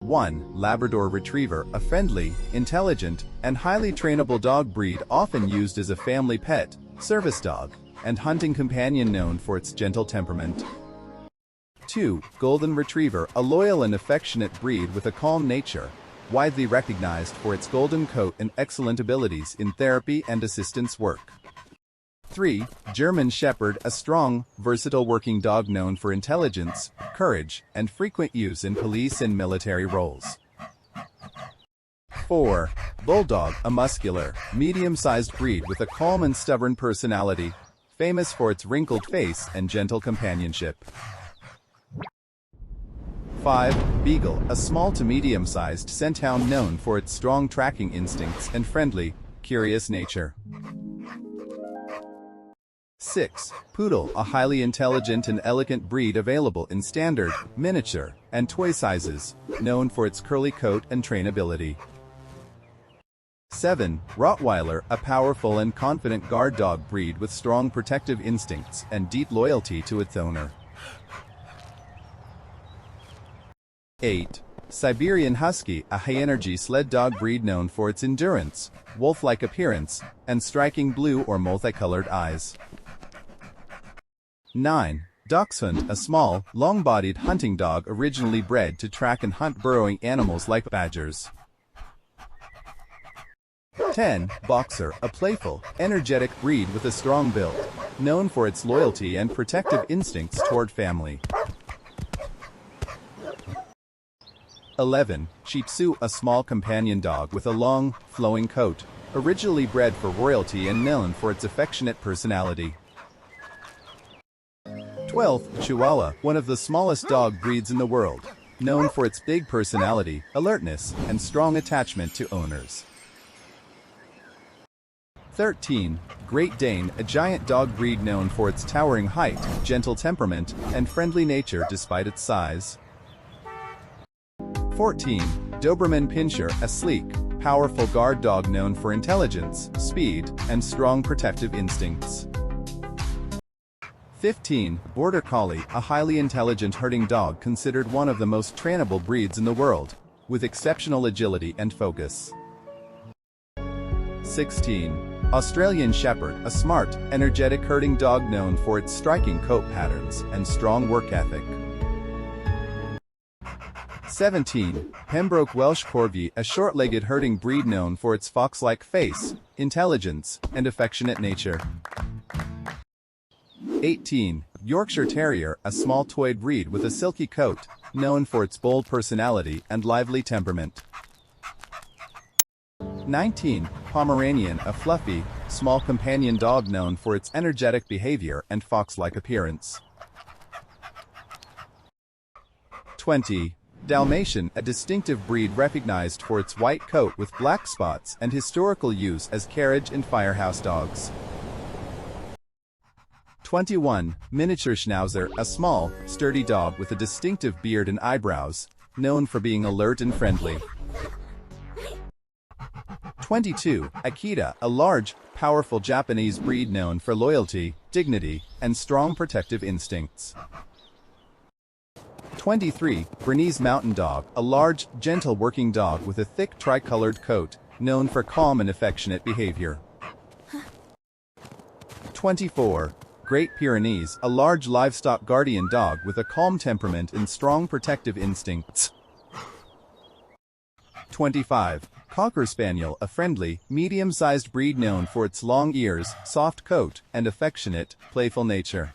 1. Labrador Retriever, a friendly, intelligent, and highly trainable dog breed often used as a family pet, service dog, and hunting companion known for its gentle temperament. 2. Golden Retriever, a loyal and affectionate breed with a calm nature, widely recognized for its golden coat and excellent abilities in therapy and assistance work. 3. German Shepherd, a strong, versatile working dog known for intelligence, courage, and frequent use in police and military roles. 4. Bulldog, a muscular, medium-sized breed with a calm and stubborn personality, famous for its wrinkled face and gentle companionship. 5. Beagle, a small to medium-sized scenthound known for its strong tracking instincts and friendly, curious nature. 6. Poodle, a highly intelligent and elegant breed available in standard, miniature, and toy sizes, known for its curly coat and trainability. 7. Rottweiler, a powerful and confident guard dog breed with strong protective instincts and deep loyalty to its owner. 8. Siberian Husky, a high-energy sled dog breed known for its endurance, wolf-like appearance, and striking blue or multicolored eyes. 9. Dachshund, a small, long-bodied hunting dog originally bred to track and hunt burrowing animals like badgers. 10. Boxer, a playful, energetic breed with a strong build, known for its loyalty and protective instincts toward family. 11. Shih Tzu, a small companion dog with a long, flowing coat, originally bred for royalty and known for its affectionate personality. 12. Chihuahua, one of the smallest dog breeds in the world, known for its big personality, alertness, and strong attachment to owners. 13. Great Dane, a giant dog breed known for its towering height, gentle temperament, and friendly nature despite its size. 14. Doberman Pinscher, a sleek, powerful guard dog known for intelligence, speed, and strong protective instincts. 15. Border Collie, a highly intelligent herding dog considered one of the most trainable breeds in the world, with exceptional agility and focus. 16. Australian Shepherd, a smart, energetic herding dog known for its striking coat patterns and strong work ethic. 17. Pembroke Welsh Corgi, a short-legged herding breed known for its fox-like face, intelligence, and affectionate nature. 18. Yorkshire Terrier, a small toy breed with a silky coat, known for its bold personality and lively temperament. 19. Pomeranian, a fluffy, small companion dog known for its energetic behavior and fox-like appearance. 20. Dalmatian, a distinctive breed recognized for its white coat with black spots and historical use as carriage and firehouse dogs. 21. Miniature Schnauzer, a small, sturdy dog with a distinctive beard and eyebrows, known for being alert and friendly. 22. Akita, a large, powerful Japanese breed known for loyalty, dignity, and strong protective instincts. 23. Bernese Mountain Dog, a large, gentle working dog with a thick tricolored coat, known for calm and affectionate behavior. 24. Great Pyrenees, a large livestock guardian dog with a calm temperament and strong protective instincts. 25. Cocker Spaniel, a friendly, medium-sized breed known for its long ears, soft coat, and affectionate, playful nature.